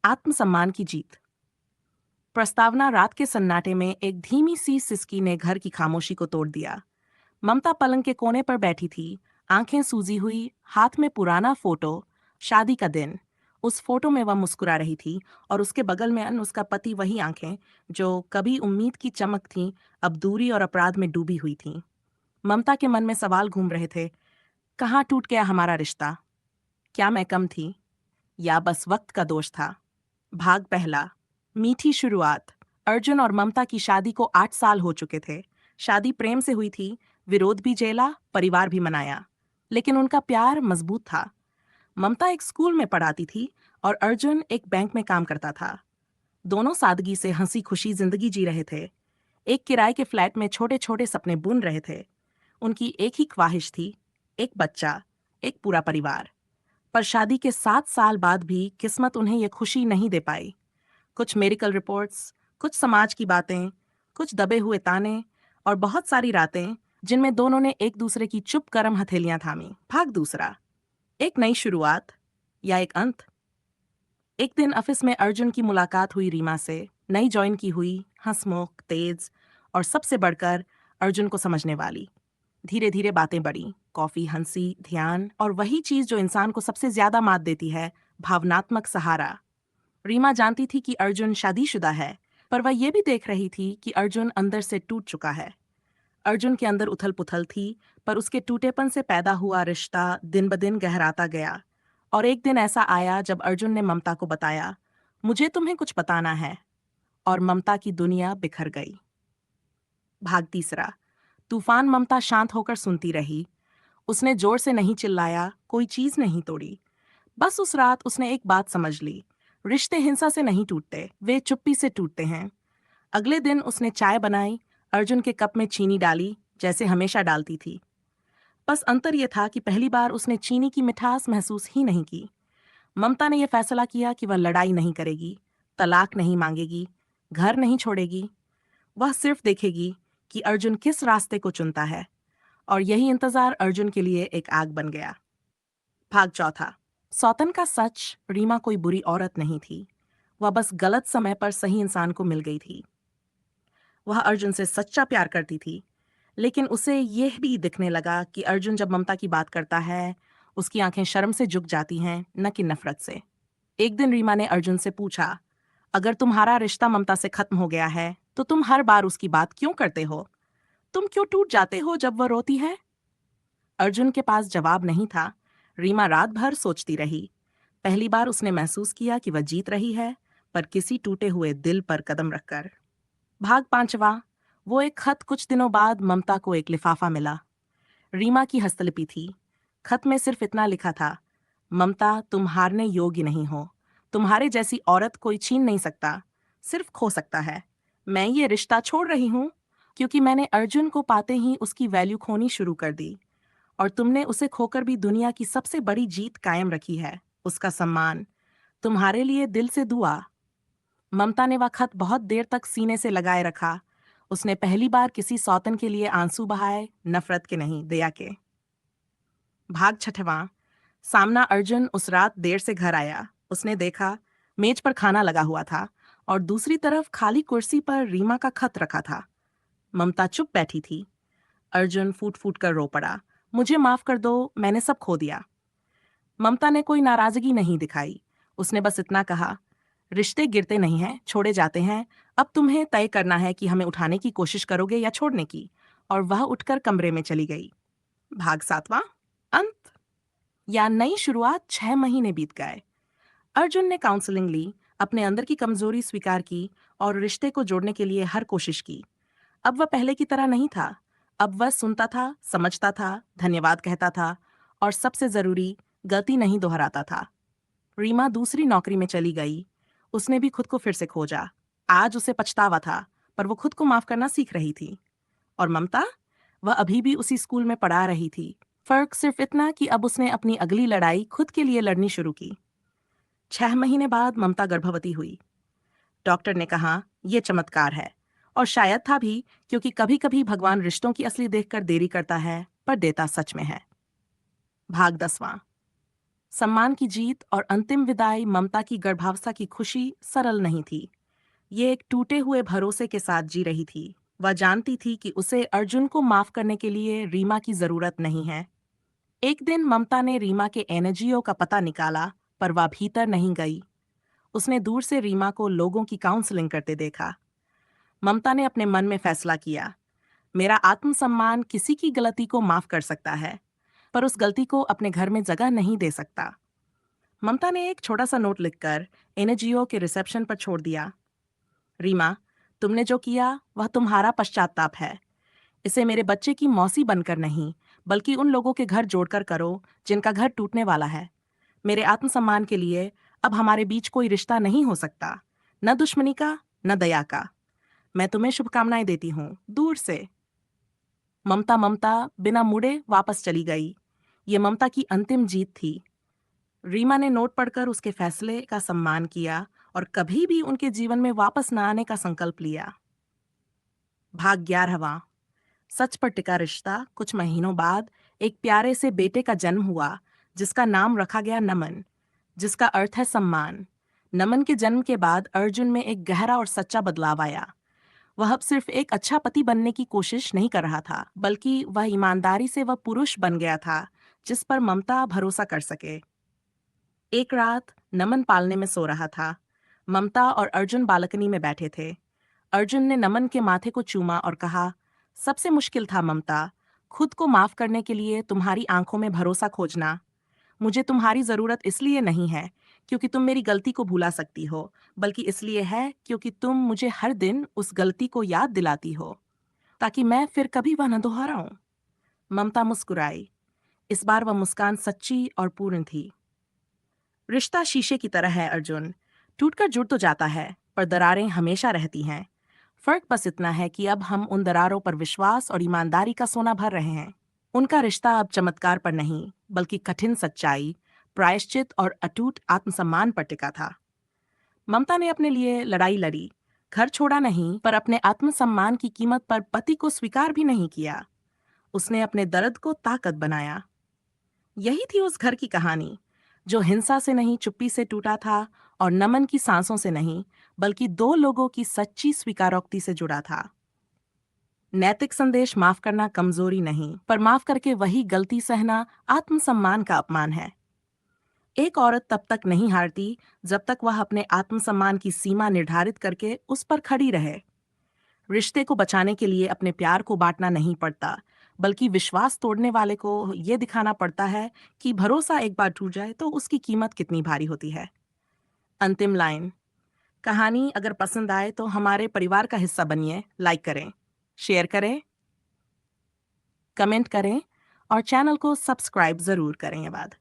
आत्मसम्मान की जीत। प्रस्तावना रात के सन्नाटे में एक धीमी सी सिसकी ने घर की खामोशी को तोड़ दिया। ममता पलंग के कोने पर बैठी थी, आंखें सूजी हुई, हाथ में पुराना फोटो, शादी का दिन। उस फोटो में वह मुस्कुरा रही थी और उसके बगल में उसका पति, वही आंखें जो कभी उम्मीद की चमक थीं, अब दूरी और अपराध में डूबी हुई थीं। ममता के मन में सवाल घूम रहे थे। कहाँ टूट गया हमारा रिश्ता? क्या मैं कम थी या बस वक्त का दोष था? भाग पहला। मीठी शुरुआत। अर्जुन और ममता की शादी को 8 साल हो चुके थे। शादी प्रेम से हुई थी, विरोध भी झेला, परिवार भी मनाया, लेकिन उनका प्यार मजबूत था। ममता एक स्कूल में पढ़ाती थी और अर्जुन एक बैंक में काम करता था। दोनों सादगी से हंसी खुशी जिंदगी जी रहे थे। एक किराए के फ्लैट में छोटे छोटे सपने बुन रहे थे। उनकी एक ही ख्वाहिश थी, एक बच्चा, एक पूरा परिवार। पर शादी के 7 साल बाद भी किस्मत उन्हें यह खुशी नहीं दे पाई। कुछ मेडिकल रिपोर्ट्स, कुछ समाज की बातें, कुछ दबे हुए ताने और बहुत सारी रातें जिनमें दोनों ने एक दूसरे की चुप गर्म हथेलियां थामी। भाग दूसरा। एक नई शुरुआत या एक अंत। एक दिन ऑफिस में अर्जुन की मुलाकात हुई रीमा से। नई ज्वाइन की हुई, हंसमुख, तेज और सबसे बढ़कर अर्जुन को समझने वाली। धीरे धीरे बातें बढ़ी, कॉफी, हंसी, ध्यान और वही चीज जो इंसान को सबसे ज्यादा मात देती है, भावनात्मक सहारा। रीमा जानती थी कि अर्जुन शादीशुदा है, पर वह ये भी देख रही थी कि अर्जुन अंदर से टूट चुका है। अर्जुन के अंदर उथल पुथल थी, पर उसके टूटेपन से पैदा हुआ रिश्ता दिन ब दिन गहराता गया। और एक दिन ऐसा आया जब अर्जुन ने ममता को बताया, मुझे तुम्हें कुछ बताना है। और ममता की दुनिया बिखर गई। भाग तीसरा। तूफान। ममता शांत होकर सुनती रही। उसने जोर से नहीं चिल्लाया, कोई चीज नहीं तोड़ी। बस उस रात उसने एक बात समझ ली। रिश्ते हिंसा से नहीं टूटते, वे चुप्पी से टूटते हैं। अगले दिन उसने चाय बनाई, अर्जुन के कप में चीनी डाली, जैसे हमेशा डालती थी। बस अंतर यह था कि पहली बार उसने चीनी की मिठास महसूस ही नहीं की। ममता ने यह फैसला किया कि वह लड़ाई नहीं करेगी, तलाक नहीं मांगेगी, घर नहीं छोड़ेगी। वह सिर्फ देखेगी कि अर्जुन किस रास्ते को चुनता है। और यही इंतजार अर्जुन के लिए एक आग बन गया। भाग चौथा। सौतन का सच। रीमा कोई बुरी औरत नहीं थी। वह बस गलत समय पर सही इंसान को मिल गई थी। वह अर्जुन से सच्चा प्यार करती थी, लेकिन उसे यह भी दिखने लगा कि अर्जुन जब ममता की बात करता है, उसकी आंखें शर्म से झुक जाती हैं, न कि नफरत से। एक दिन रीमा ने अर्जुन से पूछा, अगर तुम्हारा रिश्ता ममता से खत्म हो गया है, तो तुम हर बार उसकी बात क्यों करते हो? तुम क्यों टूट जाते हो जब वह रोती है? अर्जुन के पास जवाब नहीं था। रीमा रात भर सोचती रही। पहली बार उसने महसूस किया कि वह जीत रही है, पर किसी टूटे हुए दिल पर कदम रखकर। भाग पांचवा। वो एक खत। कुछ दिनों बाद ममता को एक लिफाफा मिला। रीमा की हस्तलिपि थी। खत में सिर्फ इतना लिखा था, ममता, तुम हारने योग्य नहीं हो। तुम्हारे जैसी औरत कोई छीन नहीं सकता, सिर्फ खो सकता है। मैं ये रिश्ता छोड़ रही हूँ क्योंकि मैंने अर्जुन को पाते ही उसकी वैल्यू खोनी शुरू कर दी। और तुमने उसे खोकर भी दुनिया की सबसे बड़ी जीत कायम रखी है, उसका सम्मान। तुम्हारे लिए दिल से दुआ। ममता ने वह खत बहुत देर तक सीने से लगाए रखा। उसने पहली बार किसी सौतन के लिए आंसू बहाए, नफरत के नहीं, दया के। भाग छठवां। सामना। अर्जुन उस रात देर से घर आया। उसने देखा, मेज पर खाना लगा हुआ था और दूसरी तरफ खाली कुर्सी पर रीमा का खत रखा था। ममता चुप बैठी थी। अर्जुन फूट फूट कर रो पड़ा, मुझे माफ कर दो, मैंने सब खो दिया। ममता ने कोई नाराजगी नहीं दिखाई। उसने बस इतना कहा, रिश्ते गिरते नहीं हैं, छोड़े जाते हैं। अब तुम्हें तय करना है कि हमें उठाने की कोशिश करोगे या छोड़ने की। और वह उठकर कमरे में चली गई। भाग सातवां। अंत या नई शुरुआत। 6 महीने बीत गए। अर्जुन ने काउंसलिंग ली, अपने अंदर की कमजोरी स्वीकार की और रिश्ते को जोड़ने के लिए हर कोशिश की। अब वह पहले की तरह नहीं था। अब वह सुनता था, समझता था, धन्यवाद कहता था और सबसे जरूरी, गलती नहीं दोहराता था। रीमा दूसरी नौकरी में चली गई। उसने भी खुद को फिर से खोजा। आज उसे पछतावा था, पर वो खुद को माफ करना सीख रही थी। और ममता, वह अभी भी उसी स्कूल में पढ़ा रही थी। फर्क सिर्फ इतना कि अब उसने अपनी अगली लड़ाई खुद के लिए लड़नी शुरू की। 6 महीने बाद ममता गर्भवती हुई। डॉक्टर ने कहा, यह चमत्कार है। और शायद था भी, क्योंकि कभी कभी भगवान रिश्तों की असली देखकर देरी करता है, पर देता सच में है। भाग 10वां। सम्मान की जीत और अंतिम विदाई ममता की गर्भावस्था की खुशी सरल नहीं थी। ये एक टूटे हुए भरोसे के साथ जी रही थी। वह जानती थी कि उसे अर्जुन को माफ करने के लिए रीमा की जरूरत नहीं है। एक दिन ममता ने रीमा के एनजीओ का पता निकाला, पर वह भीतर नहीं गई। उसने दूर से रीमा को लोगों की काउंसलिंग करते देखा। ममता ने अपने मन में फैसला किया, मेरा आत्मसम्मान किसी की गलती को माफ कर सकता है, पर उस गलती को अपने घर में जगह नहीं दे सकता। ममता ने एक छोटा सा नोट लिखकर एनजीओ के रिसेप्शन पर छोड़ दिया। रीमा, तुमने जो किया वह तुम्हारा पश्चाताप है। इसे मेरे बच्चे की मौसी बनकर नहीं, बल्कि उन लोगों के घर जोड़कर करो जिनका घर टूटने वाला है। मेरे आत्मसम्मान के लिए अब हमारे बीच कोई रिश्ता नहीं हो सकता, न दुश्मनी का, न दया का। मैं तुम्हें शुभकामनाएं देती हूँ, दूर से। ममता ममता बिना मुड़े वापस चली गई। ये ममता की अंतिम जीत थी। रीमा ने नोट पढ़कर उसके फैसले का सम्मान किया और कभी भी उनके जीवन में वापस न आने का संकल्प लिया। भाग 11वां। सच पर टिका रिश्ता। कुछ महीनों बाद एक प्यारे से बेटे का जन्म हुआ, जिसका नाम रखा गया नमन, जिसका अर्थ है सम्मान। नमन के जन्म के बाद अर्जुन में एक गहरा और सच्चा बदलाव आया। वह अब सिर्फ एक अच्छा पति बनने की कोशिश नहीं कर रहा था, बल्कि वह ईमानदारी से वह पुरुष बन गया था जिस पर ममता भरोसा कर सके। एक रात नमन पालने में सो रहा था। ममता और अर्जुन बालकनी में बैठे थे। अर्जुन ने नमन के माथे को चूमा और कहा, सबसे मुश्किल था ममता, खुद को माफ करने के लिए तुम्हारी आंखों में भरोसा खोजना। मुझे तुम्हारी जरूरत इसलिए नहीं है क्योंकि तुम मेरी गलती को भुला सकती हो, बल्कि इसलिए है क्योंकि तुम मुझे हर दिन उस गलती को याद दिलाती हो, ताकि मैं फिर कभी वह न दोहराऊं। ममता मुस्कुराई। इस बार वह मुस्कान सच्ची और पूर्ण थी। रिश्ता शीशे की तरह है अर्जुन, टूटकर जुड़ तो जाता है, पर दरारें हमेशा रहती हैं। फर्क बस इतना है कि अब हम उन दरारों पर विश्वास और ईमानदारी का सोना भर रहे हैं। उनका रिश्ता अब चमत्कार पर नहीं, बल्कि कठिन सच्चाई, प्रायश्चित और अटूट आत्मसम्मान पर टिका था। ममता ने अपने लिए लड़ाई लड़ी, घर छोड़ा नहीं, पर अपने आत्मसम्मान की कीमत पर पति को स्वीकार भी नहीं किया। उसने अपने दर्द को ताकत बनाया। यही थी उस घर की कहानी, जो हिंसा से नहीं चुप्पी से टूटा था, और नमन की सांसों से नहीं, बल्कि दो लोगों की सच्ची स्वीकारोक्ति से जुड़ा था। नैतिक संदेश, माफ करना कमजोरी नहीं, पर माफ करके वही गलती सहना आत्मसम्मान का अपमान है। एक औरत तब तक नहीं हारती जब तक वह अपने आत्मसम्मान की सीमा निर्धारित करके उस पर खड़ी रहे। रिश्ते को बचाने के लिए अपने प्यार को बांटना नहीं पड़ता, बल्कि विश्वास तोड़ने वाले को यह दिखाना पड़ता है कि भरोसा एक बार टूट जाए तो उसकी कीमत कितनी भारी होती है। अंतिम लाइन। कहानी अगर पसंद आए तो हमारे परिवार का हिस्सा बनिए, लाइक करें, शेयर करें, कमेंट करें और चैनल को सब्सक्राइब जरूर करें। ये बात